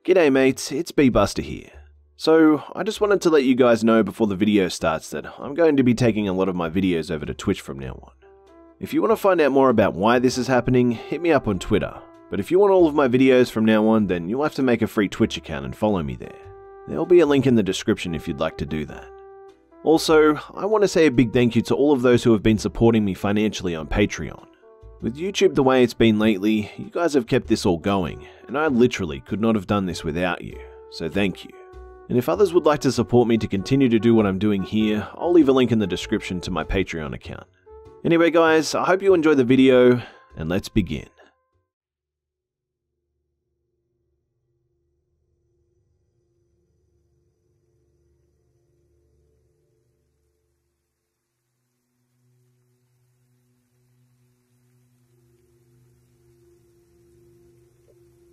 G'day mates, it's B-Buster here. So, I just wanted to let you guys know before the video starts that I'm going to be taking a lot of my videos over to Twitch from now on. If you want to find out more about why this is happening, hit me up on Twitter. But if you want all of my videos from now on, then you'll have to make a free Twitch account and follow me there. There'll be a link in the description if you'd like to do that. Also, I want to say a big thank you to all of those who have been supporting me financially on Patreon. With YouTube the way it's been lately, you guys have kept this all going, and I literally could not have done this without you, so thank you. And if others would like to support me to continue to do what I'm doing here, I'll leave a link in the description to my Patreon account. Anyway guys, I hope you enjoy the video, and let's begin.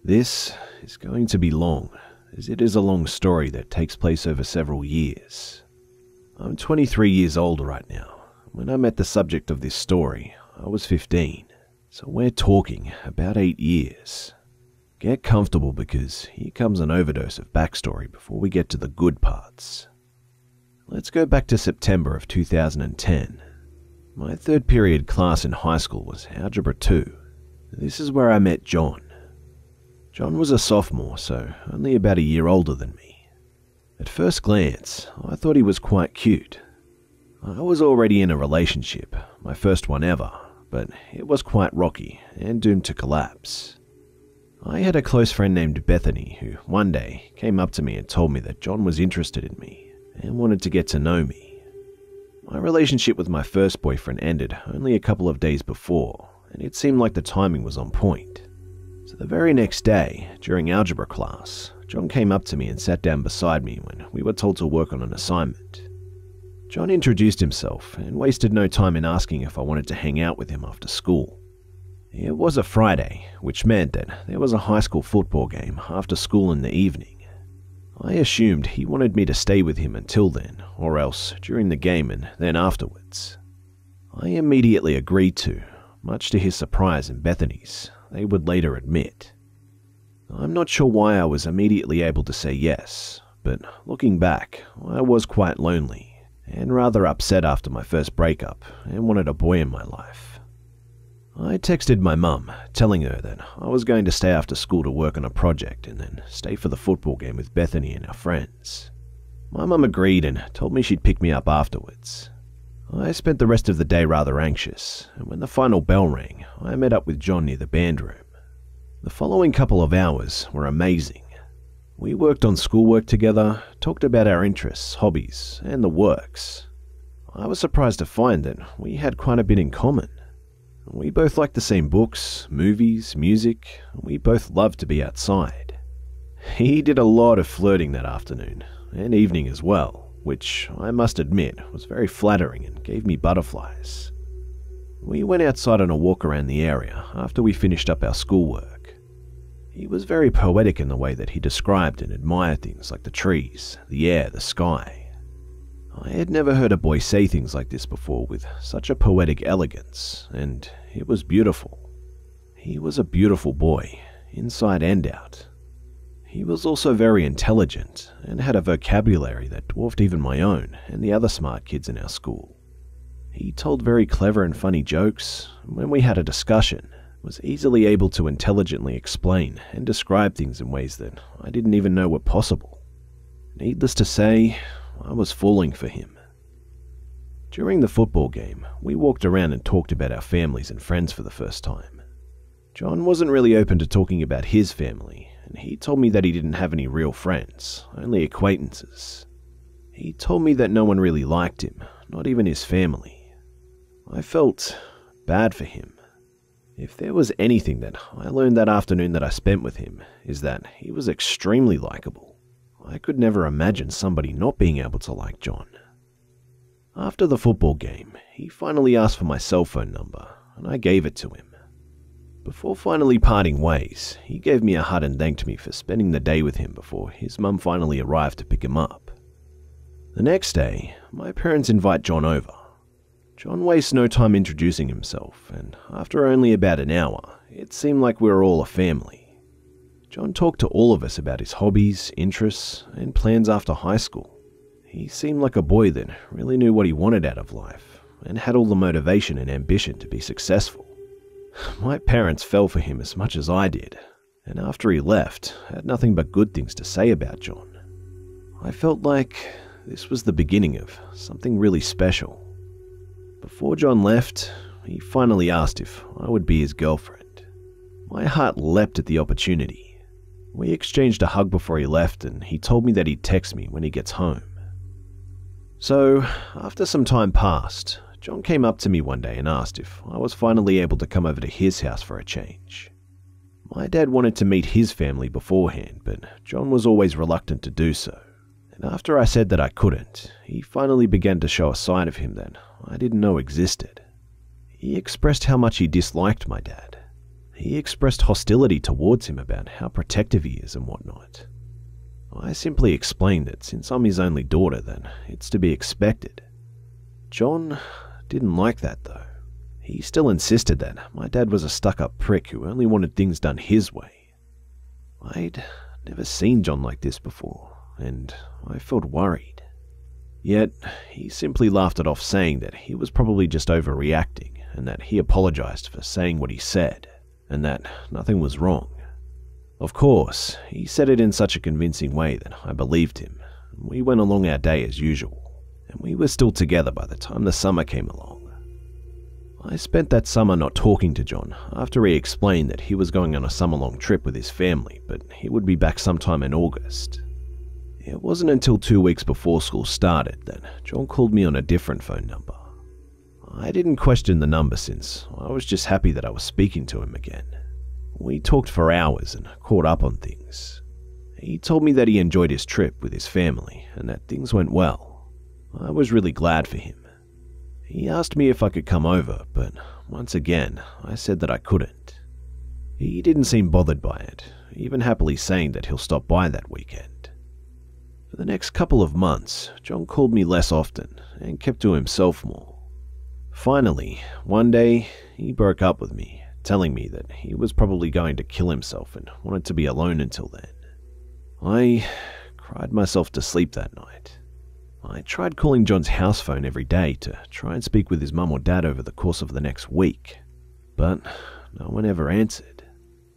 This is going to be long, as it is a long story that takes place over several years. I'm 23 years old right now. When I met the subject of this story, I was 15, so we're talking about 8 years. Get comfortable because here comes an overdose of backstory before we get to the good parts. Let's go back to September of 2010. My third period class in high school was Algebra 2. This is where I met John. John was a sophomore, so only about a year older than me. At first glance, I thought he was quite cute. I was already in a relationship, my first one ever, but it was quite rocky and doomed to collapse. I had a close friend named Bethany who one day came up to me and told me that John was interested in me and wanted to get to know me. My relationship with my first boyfriend ended only a couple of days before, and it seemed like the timing was on point. So the very next day, during algebra class, John came up to me and sat down beside me when we were told to work on an assignment. John introduced himself and wasted no time in asking if I wanted to hang out with him after school. It was a Friday, which meant that there was a high school football game after school in the evening. I assumed he wanted me to stay with him until then, or else during the game and then afterwards. I immediately agreed to, much to his surprise and Bethany's. They would later admit. I'm not sure why I was immediately able to say yes, but looking back, I was quite lonely and rather upset after my first breakup and wanted a boy in my life. I texted my mum, telling her that I was going to stay after school to work on a project and then stay for the football game with Bethany and our friends. My mum agreed and told me she'd pick me up afterwards. I spent the rest of the day rather anxious, and when the final bell rang, I met up with John near the band room. The following couple of hours were amazing. We worked on schoolwork together, talked about our interests, hobbies, and the works. I was surprised to find that we had quite a bit in common. We both liked the same books, movies, music, and we both loved to be outside. He did a lot of flirting that afternoon, and evening as well, which I must admit was very flattering and gave me butterflies. We went outside on a walk around the area after we finished up our schoolwork. He was very poetic in the way that he described and admired things like the trees, the air, the sky. I had never heard a boy say things like this before with such a poetic elegance, and it was beautiful. He was a beautiful boy, inside and out. He was also very intelligent and had a vocabulary that dwarfed even my own and the other smart kids in our school. He told very clever and funny jokes, and when we had a discussion, was easily able to intelligently explain and describe things in ways that I didn't even know were possible. Needless to say, I was falling for him. During the football game, we walked around and talked about our families and friends for the first time. John wasn't really open to talking about his family, and he told me that he didn't have any real friends, only acquaintances. He told me that no one really liked him, not even his family. I felt bad for him. If there was anything that I learned that afternoon that I spent with him, is that he was extremely likable. I could never imagine somebody not being able to like John. After the football game, he finally asked for my cell phone number, and I gave it to him. Before finally parting ways, he gave me a hug and thanked me for spending the day with him before his mum finally arrived to pick him up. The next day, my parents invite John over. John wastes no time introducing himself, and after only about an hour, it seemed like we were all a family. John talked to all of us about his hobbies, interests, and plans after high school. He seemed like a boy that really knew what he wanted out of life, and had all the motivation and ambition to be successful. My parents fell for him as much as I did, and after he left, had nothing but good things to say about John. I felt like this was the beginning of something really special. Before John left, he finally asked if I would be his girlfriend. My heart leapt at the opportunity. We exchanged a hug before he left, and he told me that he'd text me when he gets home. So, after some time passed, John came up to me one day and asked if I was finally able to come over to his house for a change. My dad wanted to meet his family beforehand, but John was always reluctant to do so. And after I said that I couldn't, he finally began to show a side of him that I didn't know existed. He expressed how much he disliked my dad. He expressed hostility towards him about how protective he is and whatnot. I simply explained that since I'm his only daughter, then it's to be expected. John didn't like that though. He still insisted that my dad was a stuck-up prick who only wanted things done his way. I'd never seen John like this before, and I felt worried. Yet, he simply laughed it off, saying that he was probably just overreacting, and that he apologized for saying what he said, and that nothing was wrong. Of course, he said it in such a convincing way that I believed him. We went along our day as usual, and we were still together by the time the summer came along. I spent that summer not talking to John after he explained that he was going on a summer-long trip with his family, but he would be back sometime in August. It wasn't until 2 weeks before school started that John called me on a different phone number. I didn't question the number since I was just happy that I was speaking to him again. We talked for hours and caught up on things. He told me that he enjoyed his trip with his family and that things went well. I was really glad for him. He asked me if I could come over, but once again, I said that I couldn't. He didn't seem bothered by it, even happily saying that he'll stop by that weekend. For the next couple of months, John called me less often and kept to himself more. Finally, one day, he broke up with me, telling me that he was probably going to kill himself and wanted to be alone until then. I cried myself to sleep that night. I tried calling John's house phone every day to try and speak with his mum or dad over the course of the next week, but no one ever answered.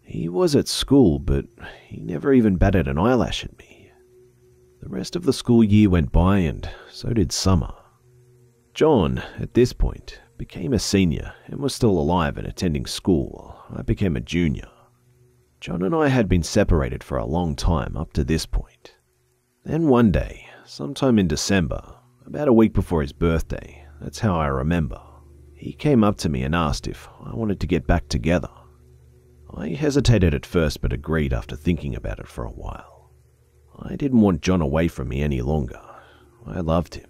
He was at school, but he never even batted an eyelash at me. The rest of the school year went by, and so did summer. John, at this point, became a senior and was still alive and attending school while I became a junior. John and I had been separated for a long time up to this point. Then one day, sometime in December, about a week before his birthday, that's how I remember, he came up to me and asked if I wanted to get back together. I hesitated at first but agreed after thinking about it for a while. I didn't want John away from me any longer. I loved him.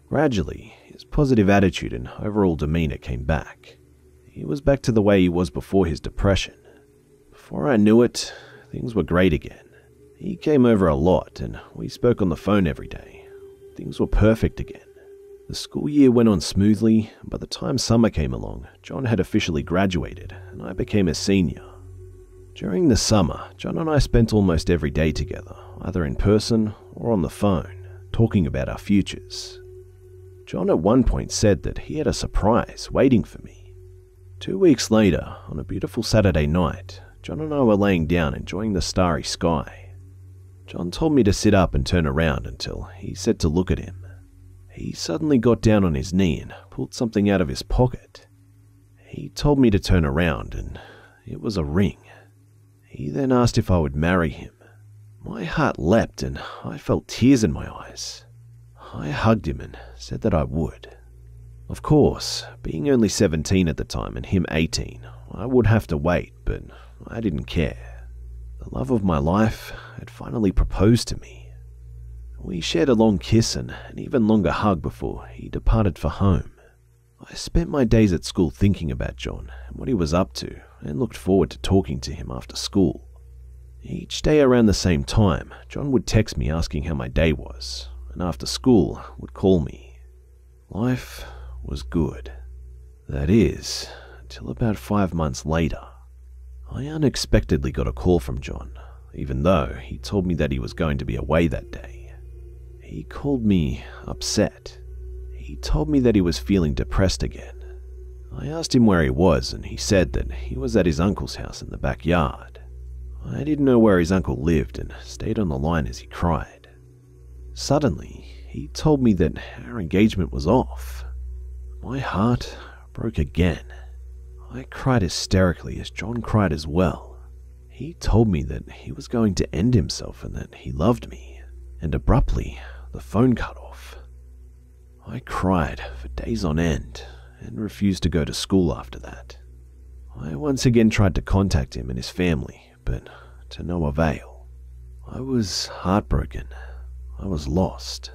Gradually, his positive attitude and overall demeanor came back. He was back to the way he was before his depression. Before I knew it, things were great again. He came over a lot and we spoke on the phone every day. Things were perfect again. The school year went on smoothly, and by the time summer came along, John had officially graduated and I became a senior. During the summer, John and I spent almost every day together, either in person or on the phone, talking about our futures. John at one point said that he had a surprise waiting for me. 2 weeks later, on a beautiful Saturday night, John and I were laying down enjoying the starry sky. John told me to sit up and turn around until he said to look at him. He suddenly got down on his knee and pulled something out of his pocket. He told me to turn around, and it was a ring. He then asked if I would marry him. My heart leapt and I felt tears in my eyes. I hugged him and said that I would. Of course, being only 17 at the time and him 18, I would have to wait, but I didn't care. The love of my life had finally proposed to me. We shared a long kiss and an even longer hug before he departed for home. I spent my days at school thinking about John and what he was up to, and looked forward to talking to him after school. Each day around the same time, John would text me asking how my day was, and after school would call me. Life was good. That is, until about 5 months later. I unexpectedly got a call from John, even though he told me that he was going to be away that day. He called me upset. He told me that he was feeling depressed again. I asked him where he was, and he said that he was at his uncle's house in the backyard. I didn't know where his uncle lived and stayed on the line as he cried. Suddenly, he told me that our engagement was off. My heart broke again. I cried hysterically as John cried as well. He told me that he was going to end himself and that he loved me, and abruptly, the phone cut off. I cried for days on end and refused to go to school after that. I once again tried to contact him and his family, but to no avail. I was heartbroken. I was lost.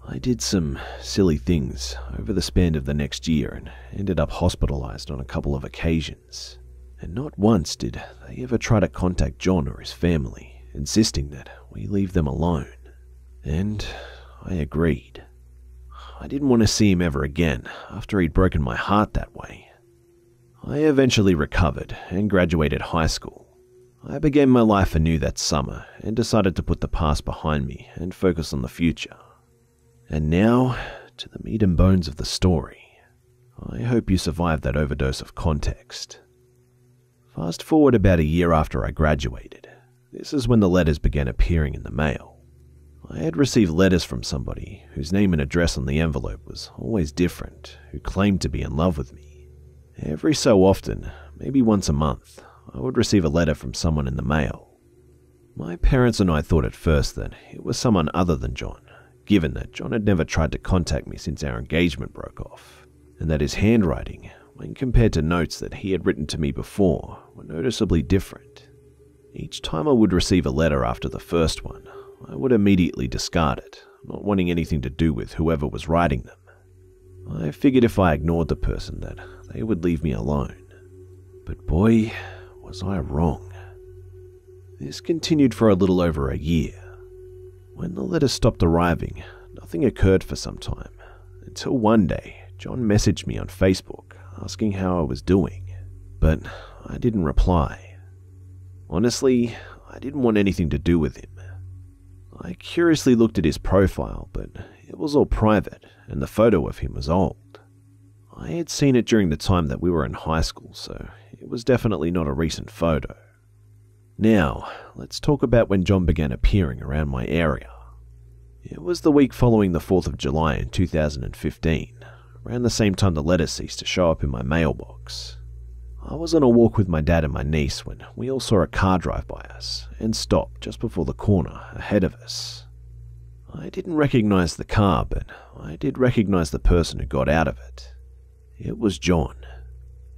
I did some silly things over the span of the next year and ended up hospitalized on a couple of occasions. And not once did they ever try to contact John or his family, insisting that we leave them alone. And I agreed. I didn't want to see him ever again after he'd broken my heart that way. I eventually recovered and graduated high school. I began my life anew that summer and decided to put the past behind me and focus on the future. And now, to the meat and bones of the story. I hope you survived that overdose of context. Fast forward about a year after I graduated. This is when the letters began appearing in the mail. I had received letters from somebody whose name and address on the envelope was always different, who claimed to be in love with me. Every so often, maybe once a month, I would receive a letter from someone in the mail. My parents and I thought at first that it was someone other than John, given that John had never tried to contact me since our engagement broke off, and that his handwriting, when compared to notes that he had written to me before, were noticeably different. Each time I would receive a letter after the first one, I would immediately discard it, not wanting anything to do with whoever was writing them. I figured if I ignored the person that they would leave me alone. But boy, was I wrong. This continued for a little over a year. When the letters stopped arriving, nothing occurred for some time, until one day John messaged me on Facebook asking how I was doing, but I didn't reply. Honestly, I didn't want anything to do with him. I curiously looked at his profile, but it was all private, and the photo of him was old. I had seen it during the time that we were in high school, so it was definitely not a recent photo. Now, let's talk about when John began appearing around my area. It was the week following the 4th of July in 2015, around the same time the letters ceased to show up in my mailbox. I was on a walk with my dad and my niece when we all saw a car drive by us and stop just before the corner ahead of us. I didn't recognize the car, but I did recognize the person who got out of it. It was John,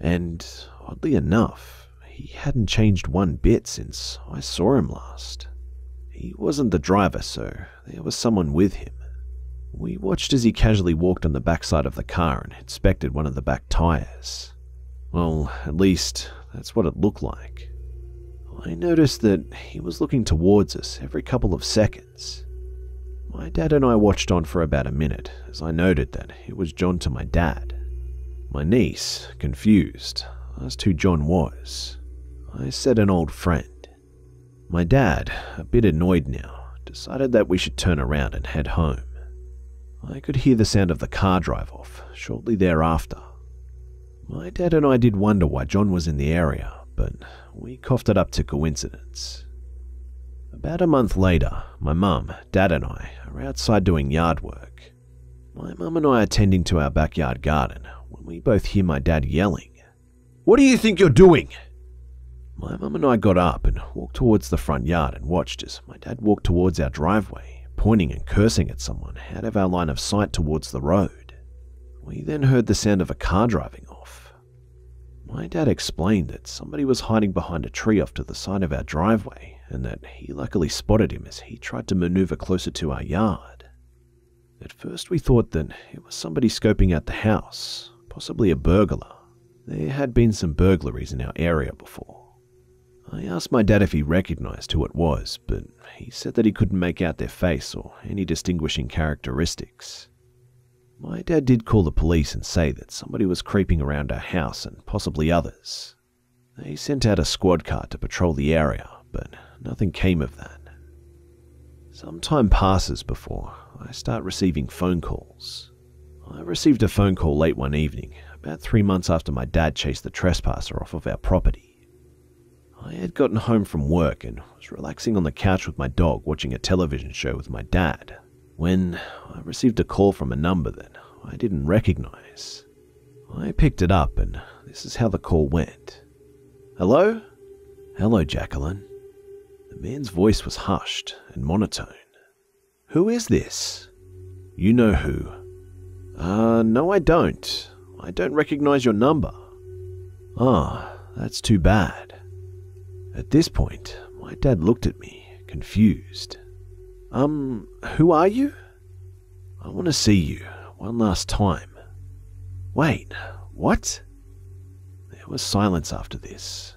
and oddly enough, he hadn't changed one bit since I saw him last. He wasn't the driver, so there was someone with him. We watched as he casually walked on the backside of the car and inspected one of the back tires. Well, at least that's what it looked like. I noticed that he was looking towards us every couple of seconds. My dad and I watched on for about a minute as I noted that it was John to my dad. My niece, confused, asked who John was. I said an old friend. My dad, a bit annoyed now, decided that we should turn around and head home. I could hear the sound of the car drive off shortly thereafter. My dad and I did wonder why John was in the area, but we coughed it up to coincidence. About a month later, my mum, dad and I are outside doing yard work. My mum and I are tending to our backyard garden when we both hear my dad yelling, "What do you think you're doing?" My mum and I got up and walked towards the front yard and watched as my dad walked towards our driveway, pointing and cursing at someone out of our line of sight towards the road. We then heard the sound of a car driving off. My dad explained that somebody was hiding behind a tree off to the side of our driveway and that he luckily spotted him as he tried to maneuver closer to our yard. At first we thought that it was somebody scoping out the house, possibly a burglar. There had been some burglaries in our area before. I asked my dad if he recognized who it was, but he said that he couldn't make out their face or any distinguishing characteristics. My dad did call the police and say that somebody was creeping around our house and possibly others. They sent out a squad car to patrol the area, but nothing came of that. Some time passes before I start receiving phone calls. I received a phone call late one evening, about 3 months after my dad chased the trespasser off of our property. I had gotten home from work and was relaxing on the couch with my dog watching a television show with my dad, when I received a call from a number that I didn't recognize. I picked it up and this is how the call went. "Hello?" "Hello, Jacqueline." The man's voice was hushed and monotone. "Who is this?" "You know who." No I don't. I don't recognize your number." "Ah, that's too bad." At this point, my dad looked at me, confused. Who are you?" "I want to see you one last time." "Wait, what?" There was silence after this.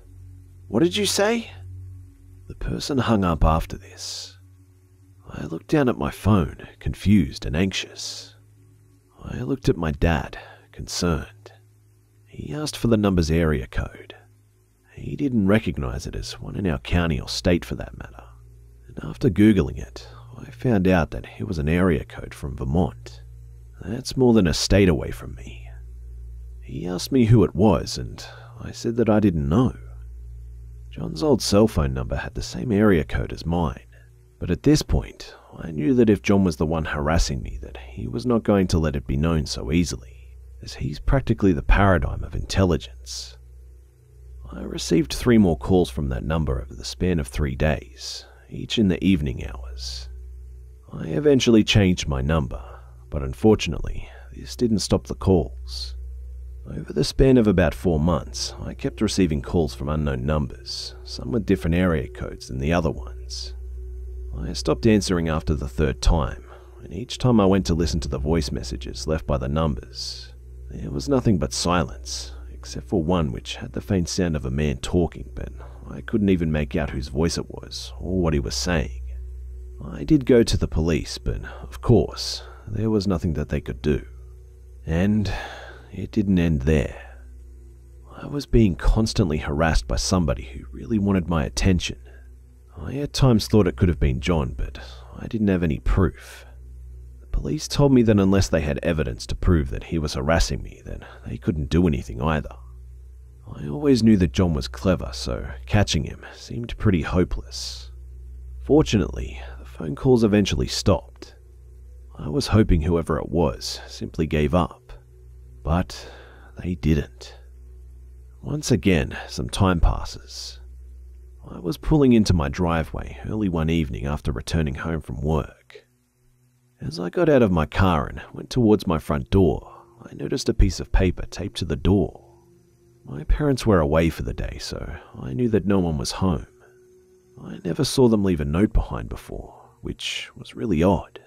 "What did you say?" The person hung up after this. I looked down at my phone, confused and anxious. I looked at my dad, concerned. He asked for the number's area code. He didn't recognize it as one in our county or state for that matter. And after Googling it, I found out that it was an area code from Vermont. That's more than a state away from me. He asked me who it was, and I said that I didn't know. John's old cell phone number had the same area code as mine, but at this point, I knew that if John was the one harassing me, that he was not going to let it be known so easily, as he's practically the paradigm of intelligence. I received 3 more calls from that number over the span of 3 days, each in the evening hours. I eventually changed my number, but unfortunately, this didn't stop the calls. Over the span of about 4 months, I kept receiving calls from unknown numbers, some with different area codes than the other ones. I stopped answering after the 3rd time, and each time I went to listen to the voice messages left by the numbers, there was nothing but silence, except for one which had the faint sound of a man talking, but I couldn't even make out whose voice it was or what he was saying. I did go to the police, but of course, there was nothing that they could do. And it didn't end there. I was being constantly harassed by somebody who really wanted my attention. I at times thought it could have been John, but I didn't have any proof. The police told me that unless they had evidence to prove that he was harassing me, then they couldn't do anything either. I always knew that John was clever, so catching him seemed pretty hopeless. Fortunately, the phone calls eventually stopped. I was hoping whoever it was simply gave up, but they didn't. Once again, some time passes. I was pulling into my driveway early one evening after returning home from work. As I got out of my car and went towards my front door, I noticed a piece of paper taped to the door. My parents were away for the day, so I knew that no one was home. I never saw them leave a note behind before, which was really odd.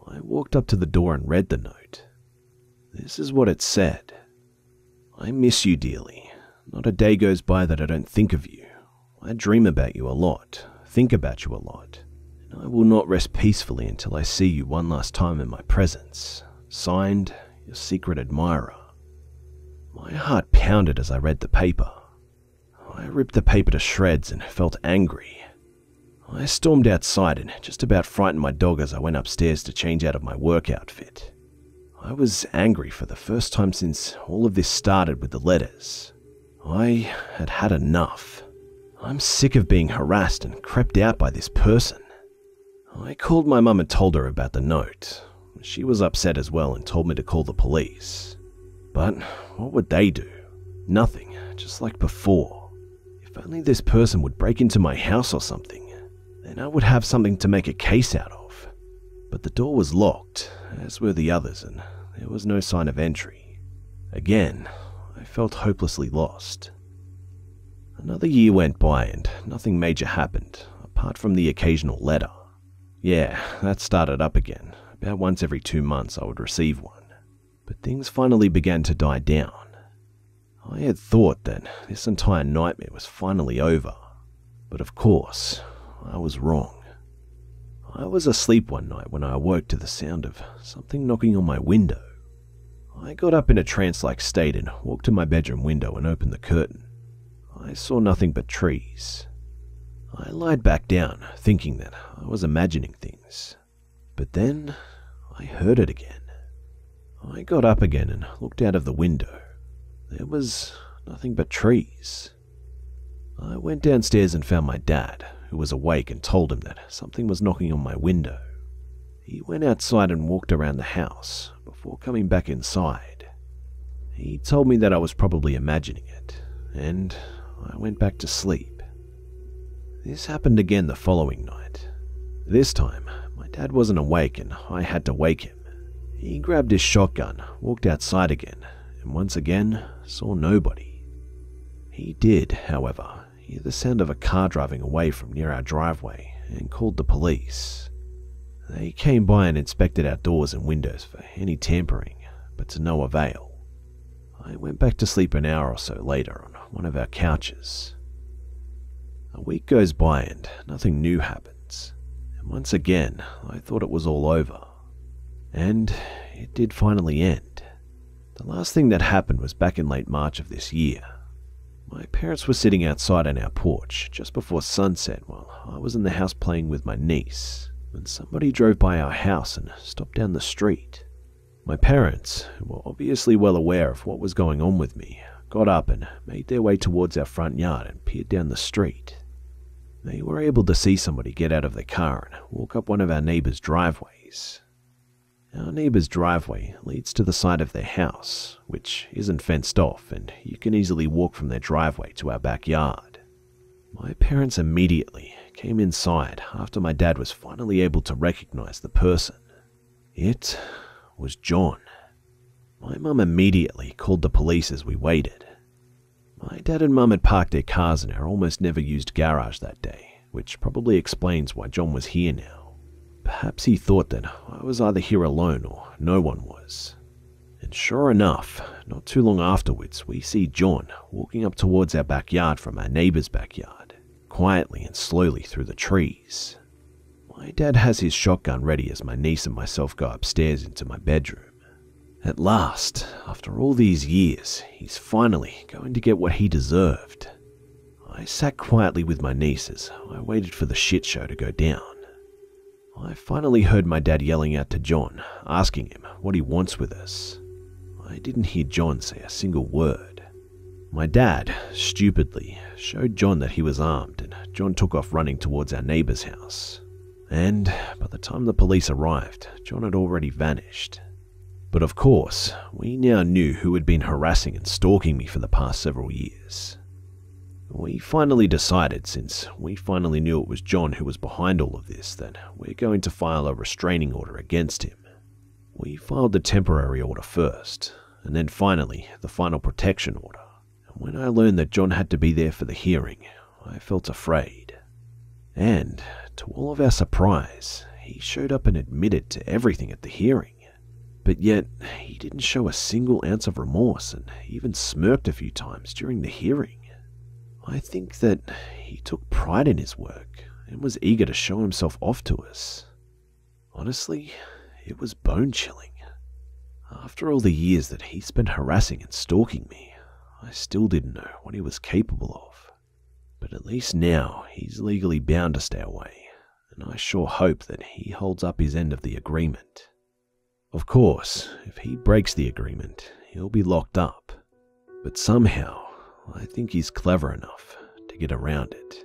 I walked up to the door and read the note. This is what it said. "I miss you dearly. Not a day goes by that I don't think of you. I dream about you a lot, think about you a lot, and I will not rest peacefully until I see you one last time in my presence. Signed, your secret admirer." My heart pounded as I read the paper. I ripped the paper to shreds and felt angry. I stormed outside and just about frightened my dog as I went upstairs to change out of my work outfit. I was angry for the first time since all of this started with the letters. I had had enough. I'm sick of being harassed and crept out by this person. I called my mum and told her about the note. She was upset as well and told me to call the police. But what would they do? Nothing, just like before. If only this person would break into my house or something, then I would have something to make a case out of. But the door was locked, as were the others, and there was no sign of entry. Again, I felt hopelessly lost. Another year went by and nothing major happened, apart from the occasional letter. Yeah, that started up again. About once every 2 months I would receive one. But things finally began to die down. I had thought that this entire nightmare was finally over. But of course, I was wrong. I was asleep one night when I awoke to the sound of something knocking on my window. I got up in a trance-like state and walked to my bedroom window and opened the curtain. I saw nothing but trees. I lied back down, thinking that I was imagining things. But then I heard it again. I got up again and looked out of the window. There was nothing but trees. I went downstairs and found my dad, who was awake, and told him that something was knocking on my window. He went outside and walked around the house before coming back inside. He told me that I was probably imagining it, and I went back to sleep. This happened again the following night. This time, my dad wasn't awake and I had to wake him. He grabbed his shotgun, walked outside again, and once again saw nobody. He did, however, hear the sound of a car driving away from near our driveway and called the police. They came by and inspected our doors and windows for any tampering, but to no avail. I went back to sleep an hour or so later on one of our couches. A week goes by and nothing new happens, and once again I thought it was all over. And it did finally end. The last thing that happened was back in late March of this year. My parents were sitting outside on our porch just before sunset while I was in the house playing with my niece, when somebody drove by our house and stopped down the street. My parents, who were obviously well aware of what was going on with me, got up and made their way towards our front yard and peered down the street. They were able to see somebody get out of the car and walk up one of our neighbors' driveways. Our neighbor's driveway leads to the side of their house, which isn't fenced off, and you can easily walk from their driveway to our backyard. My parents immediately came inside after my dad was finally able to recognize the person. It was John. My mum immediately called the police as we waited. My dad and mum had parked their cars in our almost never used garage that day, which probably explains why John was here now. Perhaps he thought that I was either here alone or no one was. And sure enough, not too long afterwards, we see John walking up towards our backyard from our neighbor's backyard, quietly and slowly through the trees. My dad has his shotgun ready as my niece and myself go upstairs into my bedroom. At last, after all these years, he's finally going to get what he deserved. I sat quietly with my niece as I waited for the shit show to go down. I finally heard my dad yelling out to John, asking him what he wants with us. I didn't hear John say a single word. My dad, stupidly, showed John that he was armed, and John took off running towards our neighbor's house. And by the time the police arrived, John had already vanished. But of course, we now knew who had been harassing and stalking me for the past several years. We finally decided, since we finally knew it was John who was behind all of this, that we're going to file a restraining order against him. We filed the temporary order first, and then finally the final protection order. And when I learned that John had to be there for the hearing, I felt afraid. And, to all of our surprise, he showed up and admitted to everything at the hearing. But yet, he didn't show a single ounce of remorse and even smirked a few times during the hearing. I think that he took pride in his work and was eager to show himself off to us. Honestly, it was bone-chilling. After all the years that he spent harassing and stalking me, I still didn't know what he was capable of. But at least now he's legally bound to stay away, and I sure hope that he holds up his end of the agreement. Of course, if he breaks the agreement, he'll be locked up. But somehow, I think he's clever enough to get around it.